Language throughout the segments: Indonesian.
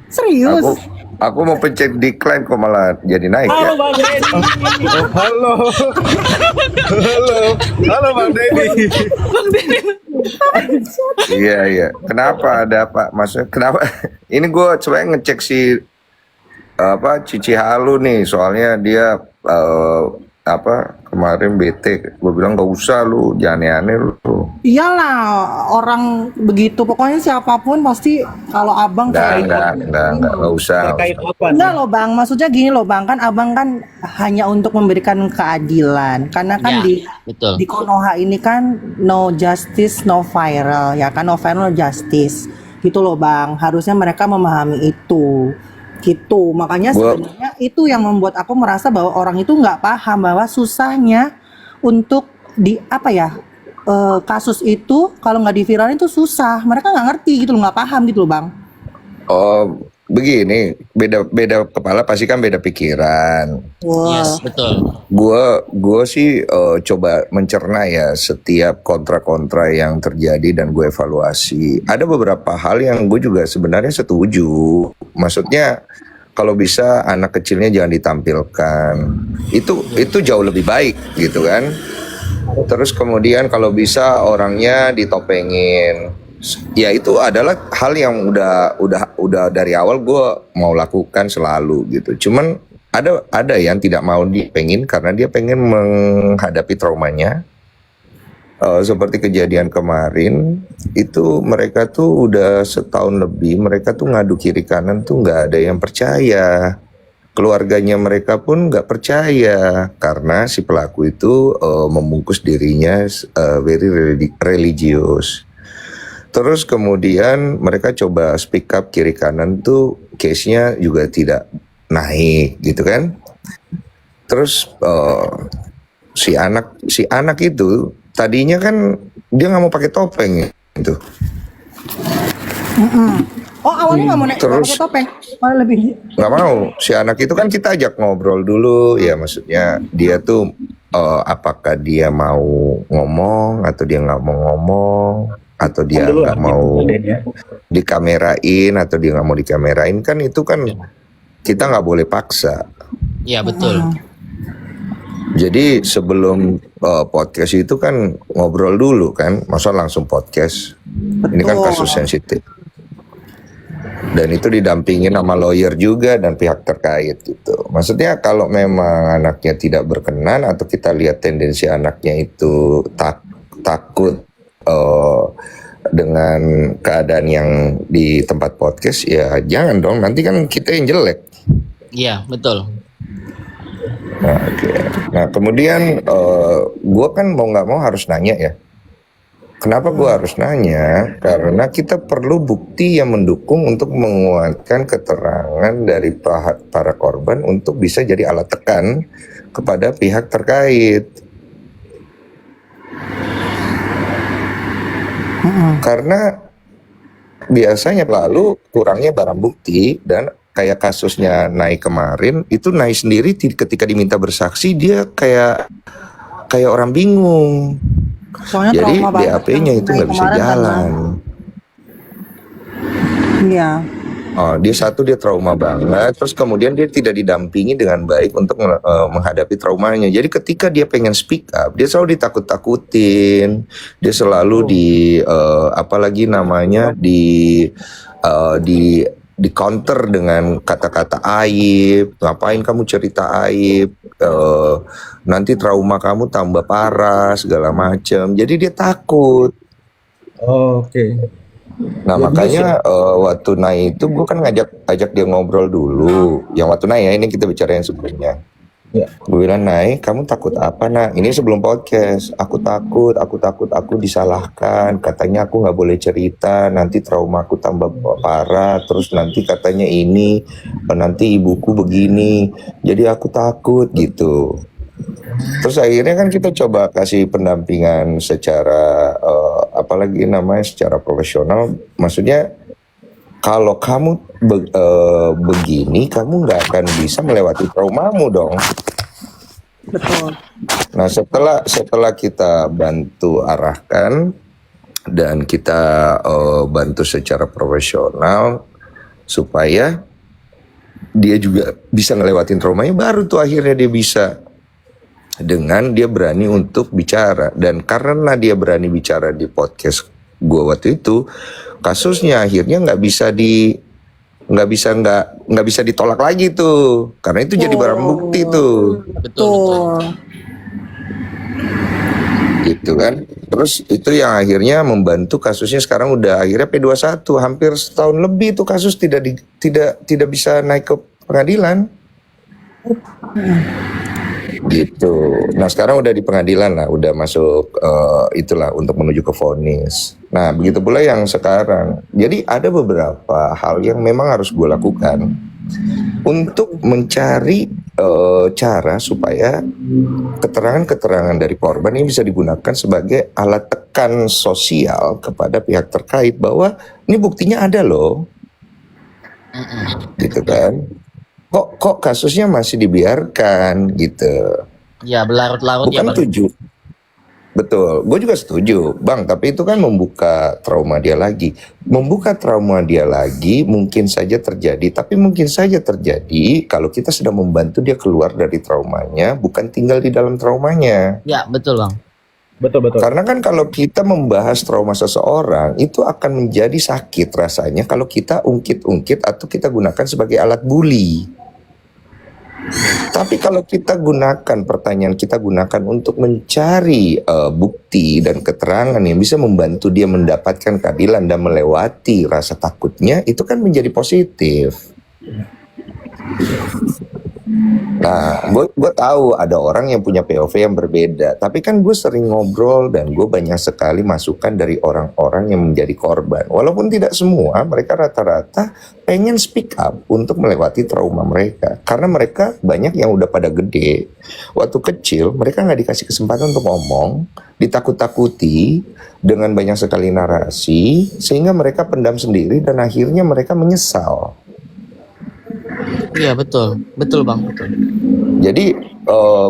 Serius? Aku mau pencet decline kok malah jadi naik ya. Halo Bang Denny. Halo, halo Bang Denny. Iya. Kenapa ada apa? Maksudnya kenapa? Ini gue sebenarnya ngecek si Cici Halu nih, soalnya dia kemarin bete. Gue bilang gak usah lu, jangan aneh lu. Iyalah, orang begitu. Pokoknya siapapun pasti kalau abang Enggak usah. Terkait apa Enggak nih? loh bang, maksudnya gini loh bang, kan abang kan hanya untuk memberikan keadilan. Karena kan Ya, betul. di Konoha ini kan no justice, no viral. Ya kan, no viral, no justice. Gitu loh bang, harusnya mereka memahami itu. Gitu, makanya sebenarnya itu yang membuat aku merasa bahwa orang itu nggak paham bahwa susahnya untuk kasus itu kalau nggak diviralin itu susah. Mereka nggak ngerti gitu loh, nggak paham gitu loh bang. Oh, begini, beda kepala pasti kan beda pikiran. Wah. Yes, betul. Gue sih coba mencerna ya setiap kontra-kontra yang terjadi dan gue evaluasi. Ada beberapa hal yang gue juga sebenarnya setuju. Maksudnya kalau bisa anak kecilnya jangan ditampilkan. Itu jauh lebih baik gitu kan. Terus kemudian kalau bisa orangnya ditopengin. Ya itu adalah hal yang udah dari awal gue mau lakukan selalu gitu. Cuman ada yang tidak mau dipengin karena dia pengen menghadapi traumanya. Seperti kejadian kemarin itu mereka tuh udah setahun lebih mereka tuh ngadu kiri kanan tuh nggak ada yang percaya. Keluarganya mereka pun nggak percaya karena si pelaku itu membungkus dirinya very religius. Terus kemudian mereka coba speak up kiri kanan tuh case-nya juga tidak naik gitu kan. Terus si anak itu tadinya kan dia nggak mau pakai topeng gitu. Oh awalnya nggak mau naik Terus pakai topeng, malah lebih. nggak mau. Si anak itu kan kita ajak ngobrol dulu ya, maksudnya dia tuh apakah dia mau ngomong atau dia nggak mau ngomong atau dia Dulu nggak mau Bang Denny ya. dikamerain atau dia nggak mau dikamerain, kan itu kan kita nggak boleh paksa. Ya, betul. Jadi sebelum podcast itu kan ngobrol dulu kan, masa langsung podcast. Ini kan kasus sensitif. Dan itu didampingin sama lawyer juga dan pihak terkait gitu. Maksudnya kalau memang anaknya tidak berkenan atau kita lihat tendensi anaknya itu takut dengan keadaan yang di tempat podcast, ya jangan dong, nanti kan kita yang jelek. Iya, betul. Nah, oke. Nah kemudian gue kan mau nggak mau harus nanya ya. Kenapa gue harus nanya? Karena kita perlu bukti yang mendukung untuk menguatkan keterangan dari para korban untuk bisa jadi alat tekan kepada pihak terkait. Karena biasanya lalu kurangnya barang bukti, dan kayak kasusnya Nai kemarin itu, Nai sendiri ketika diminta bersaksi dia kayak orang bingung. Soalnya Jadi trauma banget BAP-nya kan itu nggak bisa kemarin kan, jalan. Iya. Dia trauma banget. Terus kemudian dia tidak didampingi dengan baik untuk menghadapi traumanya. Jadi ketika dia pengen speak up, dia selalu ditakut-takutin. Dia selalu di counter dengan kata-kata aib. Ngapain kamu cerita aib? Nanti trauma kamu tambah parah segala macam. Jadi dia takut. Oke. Nah makanya waktu Nai itu gue kan ajak dia ngobrol dulu. Yang waktu Nai ya, ini kita bicara yang sebelumnya. Ya. Gue bilang, Nai kamu takut apa nak? Ini sebelum podcast. Aku takut aku disalahkan. Katanya aku nggak boleh cerita. Nanti trauma aku tambah parah. Terus nanti katanya ini, nanti ibuku begini. Jadi aku takut gitu. Terus akhirnya kan kita coba kasih pendampingan secara secara profesional. Maksudnya kalau kamu begini, kamu nggak akan bisa melewati traumamu dong. Betul. Nah setelah kita bantu arahkan dan kita bantu secara profesional, supaya dia juga bisa ngelewatin traumanya, baru tuh akhirnya dia bisa dengan dia berani untuk bicara. Dan karena dia berani bicara di podcast gue waktu itu, kasusnya akhirnya nggak bisa ditolak lagi tuh, karena itu jadi barang bukti tuh, Betul. gitu kan. Terus itu yang akhirnya membantu kasusnya sekarang udah akhirnya P21, hampir setahun lebih tuh kasus tidak bisa naik ke pengadilan. Gitu. Nah sekarang udah di pengadilan lah, udah masuk itulah untuk menuju ke vonis. Nah begitu pula yang sekarang. Jadi ada beberapa hal yang memang harus gue lakukan untuk mencari cara supaya keterangan-keterangan dari korban ini bisa digunakan sebagai alat tekan sosial kepada pihak terkait bahwa ini buktinya ada loh, gitu kan. Kok kasusnya masih dibiarkan gitu. Ya, berlarut-larut ya, Bukan Bang. tujuh. Betul, gue juga setuju, Bang. Tapi itu kan membuka trauma dia lagi. Membuka trauma dia lagi mungkin saja terjadi, tapi mungkin saja terjadi kalau kita sedang membantu dia keluar dari traumanya, bukan tinggal di dalam traumanya. Ya, betul, Bang. Betul. Karena kan kalau kita membahas trauma seseorang, itu akan menjadi sakit rasanya kalau kita ungkit-ungkit atau kita gunakan sebagai alat bully. Tapi kalau kita gunakan untuk mencari bukti dan keterangan yang bisa membantu dia mendapatkan keadilan dan melewati rasa takutnya, itu kan menjadi positif. Nah, gue tahu ada orang yang punya POV yang berbeda, tapi kan gue sering ngobrol dan gue banyak sekali masukan dari orang-orang yang menjadi korban. Walaupun tidak semua, mereka rata-rata pengen speak up untuk melewati trauma mereka. Karena mereka banyak yang udah pada gede, waktu kecil mereka nggak dikasih kesempatan untuk ngomong, ditakut-takuti dengan banyak sekali narasi, sehingga mereka pendam sendiri dan akhirnya mereka menyesal. Iya, betul. Betul, Bang. Betul. Jadi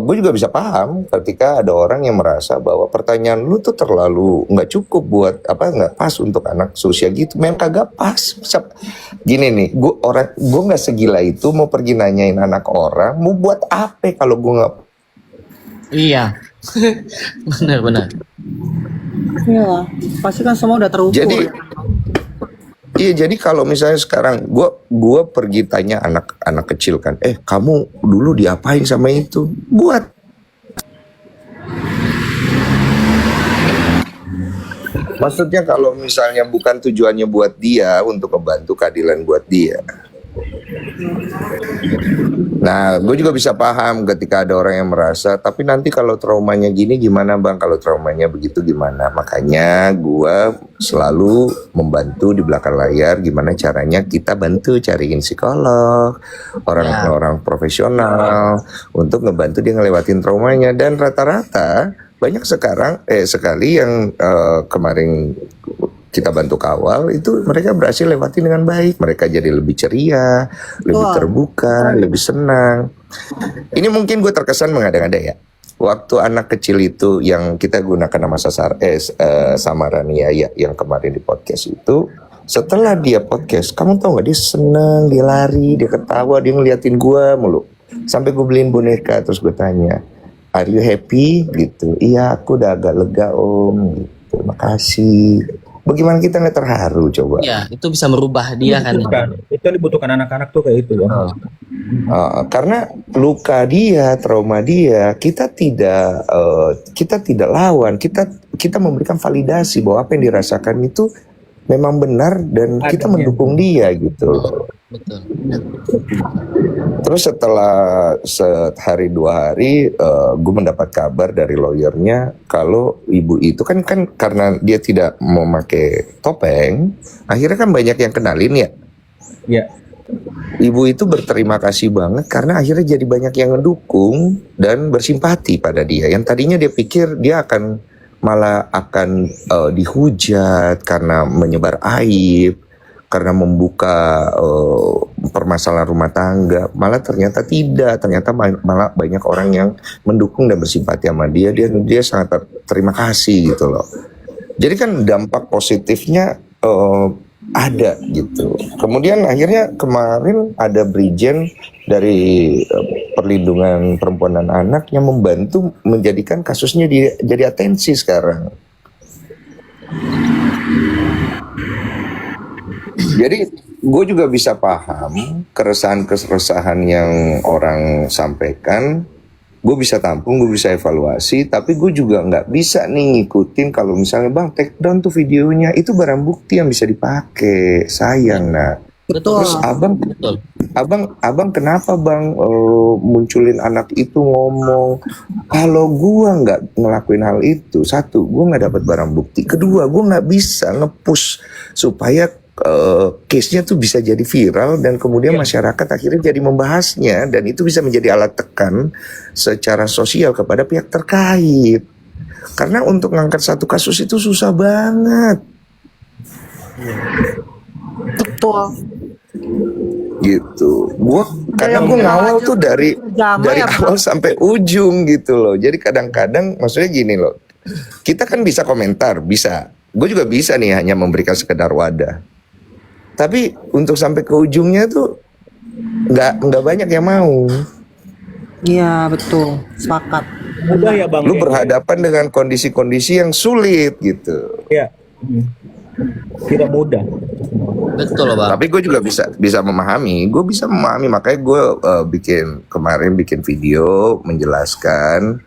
gue juga bisa paham ketika ada orang yang merasa bahwa pertanyaan lu tuh terlalu nggak cukup buat nggak pas untuk anak seusia gitu. Memang kagak pas. Gini nih, gue nggak segila itu mau pergi nanyain anak orang mau buat apa kalau gue nggak. Iya. Benar. Iya, pasti kan semua udah terukur. Jadi kalau misalnya sekarang gue pergi tanya anak kecil kan, kamu dulu diapain sama itu? Buat. Maksudnya kalau misalnya bukan tujuannya buat dia untuk membantu keadilan buat dia. Nah, gue juga bisa paham ketika ada orang yang merasa, tapi nanti kalau traumanya gini gimana Bang? Kalau traumanya begitu gimana? Makanya gue selalu membantu di belakang layar gimana caranya kita bantu cariin psikolog, orang-orang profesional untuk ngebantu dia ngelewatin traumanya. Dan rata-rata banyak sekali yang kemarin kita bantu kawal itu mereka berhasil lewatin dengan baik. Mereka jadi lebih ceria, lebih terbuka, lebih senang. Ini mungkin gue terkesan mengada-ngada ya. Waktu anak kecil itu yang kita gunakan nama samaran ya yang kemarin di podcast itu, setelah dia podcast, kamu tahu nggak dia senang, dia lari, dia ketawa, dia ngeliatin gue mulu. Sampai gue beliin boneka, terus gue tanya, "Are you happy?" gitu. "Iya, aku udah agak lega om." Gitu. "Makasih." Bagaimana kita nggak terharu coba? Iya, itu bisa merubah dia kan. Itu dibutuhkan anak-anak tuh kayak itu ya. Karena luka dia, trauma dia, kita tidak lawan, kita memberikan validasi bahwa apa yang dirasakan itu memang benar dan kita mendukung dia gitu. Betul. Terus setelah sehari 2 hari, gue mendapat kabar dari lawyernya kalau ibu itu kan karena dia tidak memakai topeng, akhirnya kan banyak yang kenalin ya. Iya. Ibu itu berterima kasih banget karena akhirnya jadi banyak yang ngedukung dan bersimpati pada dia. Yang tadinya dia pikir dia malah akan dihujat karena menyebar aib, karena membuka permasalahan rumah tangga. Malah ternyata tidak, ternyata malah banyak orang yang mendukung dan bersimpati sama dia. Dia sangat terima kasih gitu loh. Jadi kan dampak positifnya ada gitu. Kemudian akhirnya kemarin ada Brigjen dari Perlindungan Perempuan dan Anak yang membantu menjadikan kasusnya jadi atensi sekarang. Jadi gue juga bisa paham keresahan-keresahan yang orang sampaikan. Gue bisa tampung, gue bisa evaluasi, tapi gue juga nggak bisa nih ngikutin kalau misalnya bang take down tuh videonya, itu barang bukti yang bisa dipakai, sayang nak. Betul. Terus Betul. abang kenapa bang munculin anak itu ngomong? Kalau gue nggak ngelakuin hal itu, satu gue nggak dapat barang bukti, kedua gue nggak bisa nge-push supaya case-nya tuh bisa jadi viral dan kemudian masyarakat akhirnya jadi membahasnya dan itu bisa menjadi alat tekan secara sosial kepada pihak terkait. Karena untuk ngangkat satu kasus itu susah banget. Betul. Gitu. Karena gue ngawal tuh dari awal sampai ujung gitu loh. Jadi kadang-kadang maksudnya gini loh. Kita kan bisa komentar, bisa. Gue juga bisa nih hanya memberikan sekedar wadah. Tapi untuk sampai ke ujungnya tuh nggak banyak yang mau. Iya betul, sepakat. Mudah ya bang. Lu berhadapan dengan kondisi-kondisi yang sulit gitu. Ya. Tidak mudah. Betul bang. Tapi gue juga bisa memahami. Gue bisa memahami, makanya gue kemarin bikin video menjelaskan.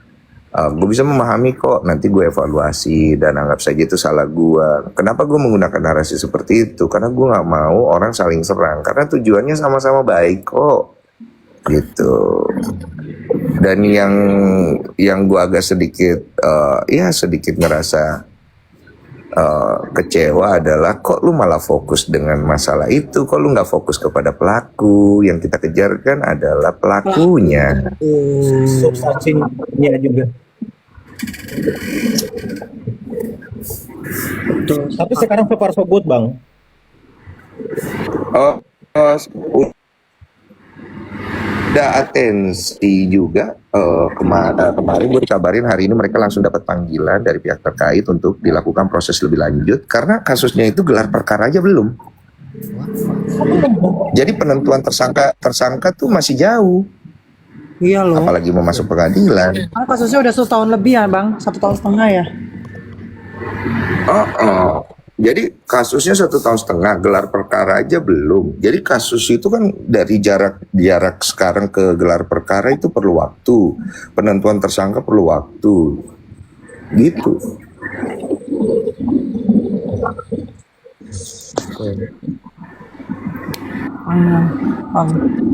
Gue bisa memahami kok, nanti gue evaluasi dan anggap saja itu salah gue. Kenapa gue menggunakan narasi seperti itu? Karena gue nggak mau orang saling serang. Karena tujuannya sama-sama baik kok, gitu. Dan yang gue agak sedikit, sedikit ngerasa kecewa adalah kok lu malah fokus dengan masalah itu, kok lu nggak fokus kepada pelaku. Yang kita kejar kan adalah pelakunya. Substansinya juga. Tapi sekarang so far so good bang. Udah atensi juga. Kemarin gue dikabarin hari ini mereka langsung dapat panggilan dari pihak terkait untuk dilakukan proses lebih lanjut karena kasusnya itu gelar perkara aja belum. Jadi penentuan tersangka tuh masih jauh. Iya loh. Apalagi mau masuk pengadilan. Kan kasusnya udah 1 tahun lebih ya bang, 1,5 tahun ya. Jadi kasusnya 1,5 tahun, gelar perkara aja belum. Jadi kasus itu kan dari jarak sekarang ke gelar perkara itu perlu waktu. Penentuan tersangka perlu waktu. Gitu.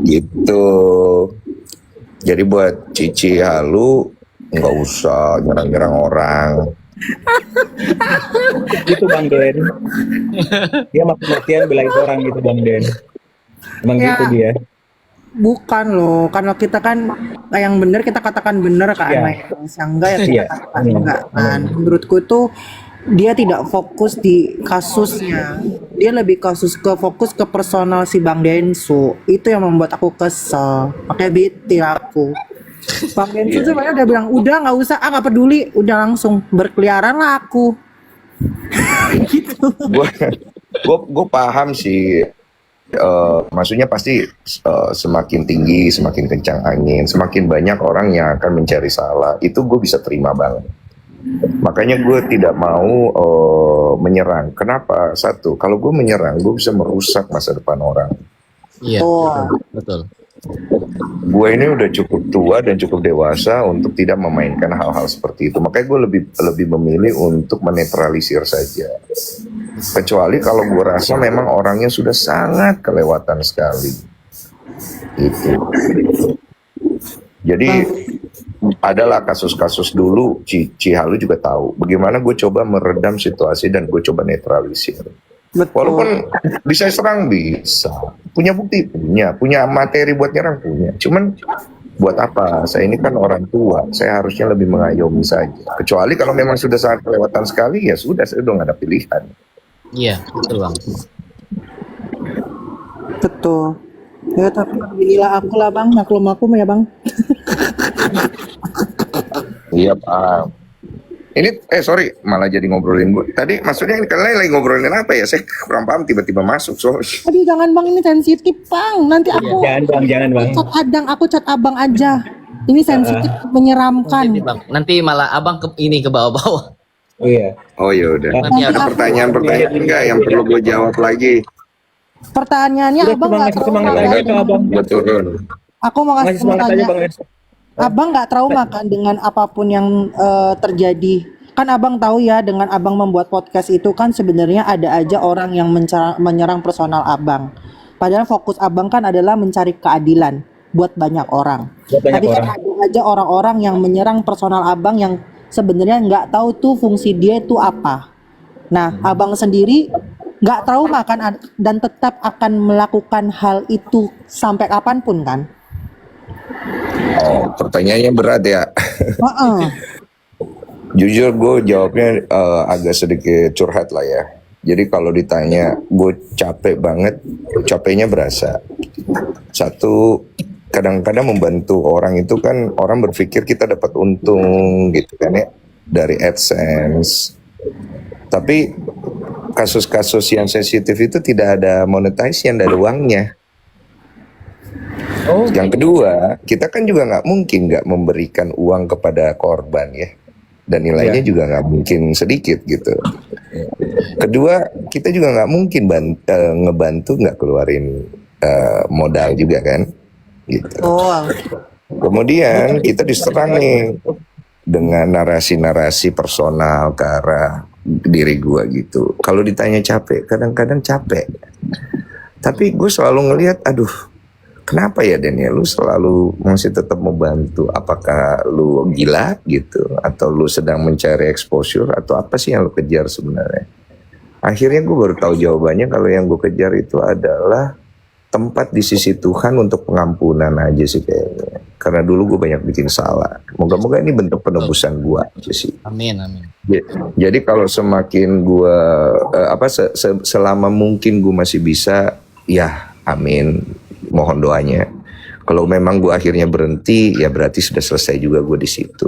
Gitu. Jadi buat Cici Halu nggak usah nyerang-nyerang orang. Itu Bang Den. Dia mati-matian belain orang gitu Bang Den. Emang Ya. gitu dia. Bukan loh, karena kita kan yang benar kita katakan benar kan, Iya. yang enggak ya kita Iya. katakan enggak kan. Menurutku tuh dia tidak fokus di kasusnya, dia lebih fokus ke personal si Bang Densu. Itu yang membuat aku kesel, makanya bete aku. Bang Densu sebenarnya udah bilang udah nggak usah, nggak peduli, udah langsung berkeliaran lah aku. Gitu. Gue paham sih. Maksudnya pasti semakin tinggi, semakin kencang angin, semakin banyak orang yang akan mencari salah. Itu gue bisa terima banget. Makanya gue tidak mau menyerang. Kenapa? Satu, kalau gue menyerang, gue bisa merusak masa depan orang. Iya, Oh. betul. Gue ini udah cukup tua dan cukup dewasa untuk tidak memainkan hal-hal seperti itu. Makanya gue lebih memilih untuk menetralisir saja. Kecuali kalau gue rasa memang orangnya sudah sangat kelewatan sekali. Itu. Jadi adalah kasus-kasus dulu, Cici Halu juga tahu bagaimana gue coba meredam situasi dan gue coba netralisir. Betul. Walaupun bisa serang bisa, punya bukti punya materi buat nyerang punya. Cuman buat apa? Saya ini kan orang tua, saya harusnya lebih mengayomi saja. Kecuali kalau memang sudah sangat kelewatan sekali, ya sudah, saya udah nggak ada pilihan. Iya, betul Bang. Betul. Ya tapi inilah aku lah bang, maklum aku ya bang. Iya Pak. Ini sorry malah jadi ngobrolin gue. Tadi maksudnya ini kalian lagi ngobrolin apa ya? Saya kurang paham tiba-tiba masuk. Sorry. Aduh jangan bang, ini sensitif bang. Nanti aku Jangan bang. cat Adang, aku cat abang aja. Ini sensitif, menyeramkan. Jadi, Bang, nanti malah abang ke bawah-bawah. Oh iya. Oh ya udah. Nanti Ada pertanyaan-pertanyaan enggak yang perlu gue jawab lagi? Pertanyaannya Udah, abang nggak semangat trauma aja kan? ke abang. Gue turun. Aku mau Ngasih kasih semangat aja tanya, bang Nes. abang nggak trauma kan dengan apapun yang terjadi? Kan abang tahu ya, dengan abang membuat podcast itu kan sebenarnya ada aja orang yang menyerang personal abang. Padahal fokus abang kan adalah mencari keadilan buat banyak orang. Buat banyak Tapi kan orang. ada aja orang-orang yang menyerang personal abang yang sebenarnya nggak tahu tuh fungsi dia itu apa. Nah, abang sendiri nggak trauma kan dan tetap akan melakukan hal itu sampai kapanpun kan? Oh, pertanyaannya berat ya. Heeh. Jujur gue jawabnya agak sedikit curhat lah ya. Jadi kalau ditanya gue capek banget, capeknya berasa. Satu, kadang-kadang membantu orang itu kan orang berpikir kita dapat untung gitu kan ya dari AdSense. Tapi kasus-kasus yang sensitif itu tidak ada monetization, tidak ada uangnya. Oh, Yang kedua, kita kan juga nggak mungkin nggak memberikan uang kepada korban ya, dan nilainya juga nggak mungkin sedikit gitu. Kedua, kita juga nggak mungkin ngebantu nggak keluarin modal juga kan, gitu. Oh, Kemudian kita diserang nih dengan narasi-narasi personal ke arah diri gua gitu. Kalau ditanya capek, kadang-kadang capek. Tapi gue selalu ngelihat, aduh, kenapa ya Den ya, lu selalu masih tetap membantu? Apakah lu gila gitu? Atau lu sedang mencari exposure? Atau apa sih yang lu kejar sebenarnya? Akhirnya gue baru tahu jawabannya, kalau yang gue kejar itu adalah tempat di sisi Tuhan untuk pengampunan aja sih kayaknya. Karena dulu gue banyak bikin salah. Moga-moga ini bentuk penebusan gue aja sih. Amin, amin. Jadi kalau semakin gue selama mungkin gue masih bisa, ya amin, mohon doanya. Kalau memang gue akhirnya berhenti, ya berarti sudah selesai juga gue di situ.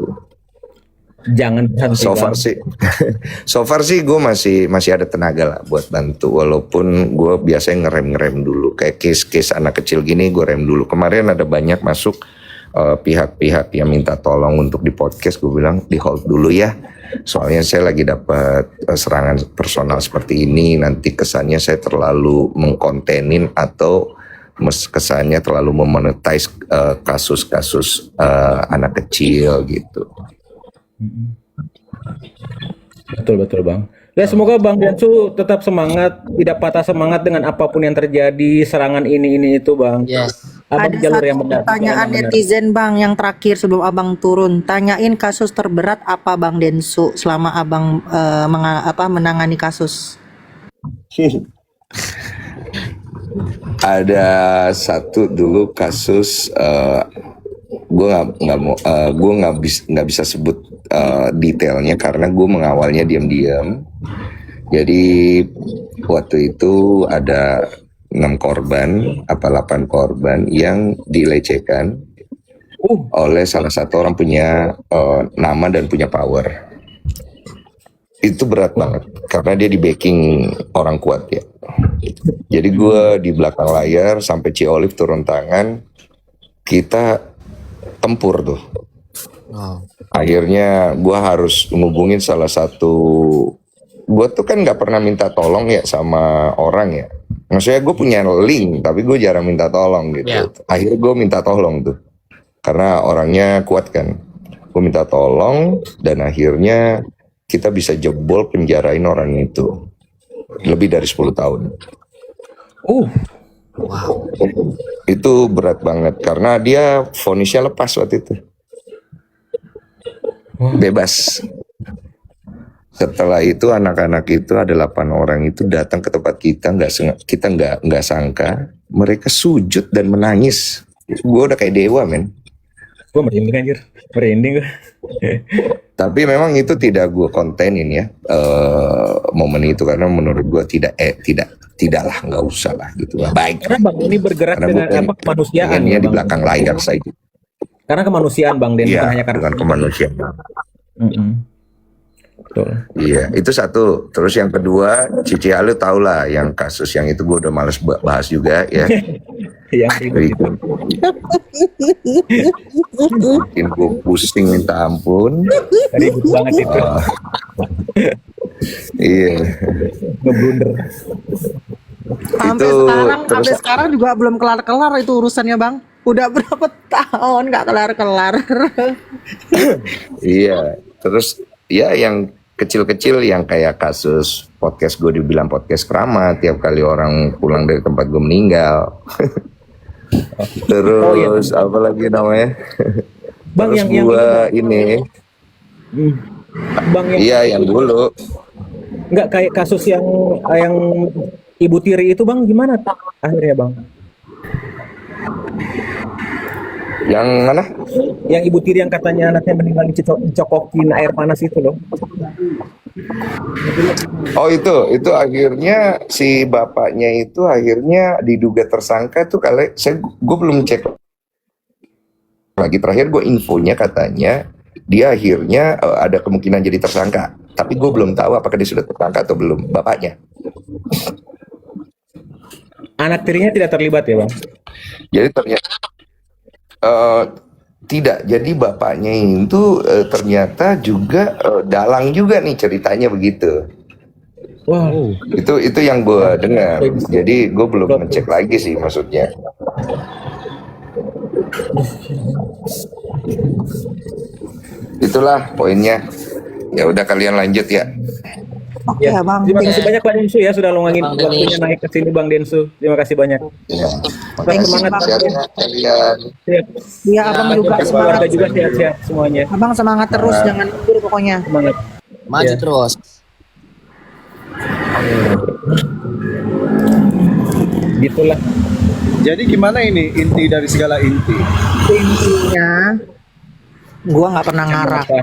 jangan berhenti. So far Bang. sih, so far sih gue masih ada tenaga lah buat bantu. Walaupun gue biasanya ngerem dulu, kayak case anak kecil gini gue rem dulu. Kemarin ada banyak masuk pihak-pihak yang minta tolong untuk di podcast, gue bilang di hold dulu ya. Soalnya saya lagi dapat serangan personal seperti ini, nanti kesannya saya terlalu mengkontenin atau kesannya terlalu memonetize kasus-kasus anak kecil gitu. Betul bang. Ya semoga Bang Densu tetap semangat, tidak patah semangat dengan apapun yang terjadi, serangan ini itu Bang. Yes. Abang ada jalur satu yang benar. pertanyaan jalan yang benar. netizen bang yang terakhir sebelum abang turun. Tanyain kasus terberat apa Bang Densu selama abang menangani kasus? Ada satu dulu kasus, gue nggak bisa sebut detailnya karena gue mengawalnya diam-diam. Jadi waktu itu ada 8 korban yang dilecehkan oleh salah satu orang punya nama dan punya power. Itu berat banget karena dia di backing orang kuat ya. Jadi gue di belakang layar sampai Ci Olive turun tangan, kita tempur tuh. Wow. Akhirnya gue harus ngubungin salah satu. Gue tuh kan nggak pernah minta tolong ya sama orang ya. Maksudnya gue punya link tapi gue jarang minta tolong gitu. Yeah. Akhirnya gue minta tolong tuh karena orangnya kuat kan. Gue minta tolong dan akhirnya kita bisa jebol penjarain orang itu lebih dari 10 tahun. Wow. Itu berat banget karena dia vonisnya lepas waktu itu. Bebas. Setelah itu anak-anak itu ada 8 orang itu datang ke tempat kita, kita nggak sangka mereka sujud dan menangis. Gue udah kayak dewa men. Gue merinding anjir, merinding gue. Tapi memang itu tidak gue kontenin ya momen itu karena menurut gue tidaklah, nggak usah lah gitu lah. Baik. Karena Bang ini bergerak Karena dengan bukan apa kemanusiaan pengennya ya, di Bang. belakang layar saja. Karena kemanusiaan Bang Den, bukan Iya, hanya karena dengan kemanusiaan. Betul. Iya, itu satu. Terus yang kedua, Cici Halu tau lah yang kasus yang itu gue udah males bahas juga ya. Yang ribet itu. Bikin gue pusing minta ampun. Ribet banget itu. Iya. Ngeblunder. Sampai sekarang juga belum kelar-kelar itu urusannya, Bang. Udah berapa tahun nggak kelar-kelar. Iya. Terus ya yang kecil-kecil yang kayak kasus podcast gue dibilang podcast keramat tiap kali orang pulang dari tempat gue meninggal. Terus apa lagi namanya? Bang, terus yang gue ini. Bang, Iya yang dulu. Enggak kayak kasus yang Ibu Tiri itu Bang, gimana akhirnya Bang? Yang mana? Yang Ibu Tiri yang katanya anaknya meninggal dicokokin air panas itu loh. Oh itu akhirnya si bapaknya itu akhirnya diduga tersangka tuh gue belum cek lagi, terakhir gue infonya katanya dia akhirnya ada kemungkinan jadi tersangka, tapi gue belum tahu apakah dia sudah tersangka atau belum bapaknya. Anak tirinya tidak terlibat ya Bang? Jadi ternyata tidak, jadi bapaknya itu ternyata juga dalang juga nih ceritanya begitu. Wow. Itu yang gue dengar. Jadi gue belum ngecek lagi sih maksudnya. Itulah poinnya. Ya udah kalian lanjut ya. Oke ya, Bang. Terima kasih banyak Pak Densu ya sudah luangin Bang Dennis. waktunya naik ke sini Bang Densu. Terima kasih banyak. Ya. Thank you, Semangat Bang. sehat kalian. Siap. Iya, Abang juga Keluarga semangat. juga sehat-sehat semuanya. Abang semangat terus, jangan mundur pokoknya. Semangat. Maju Ya. terus. Gitulah. Jadi gimana ini inti dari segala inti? Intinya, gua nggak pernah ngarah. Apa?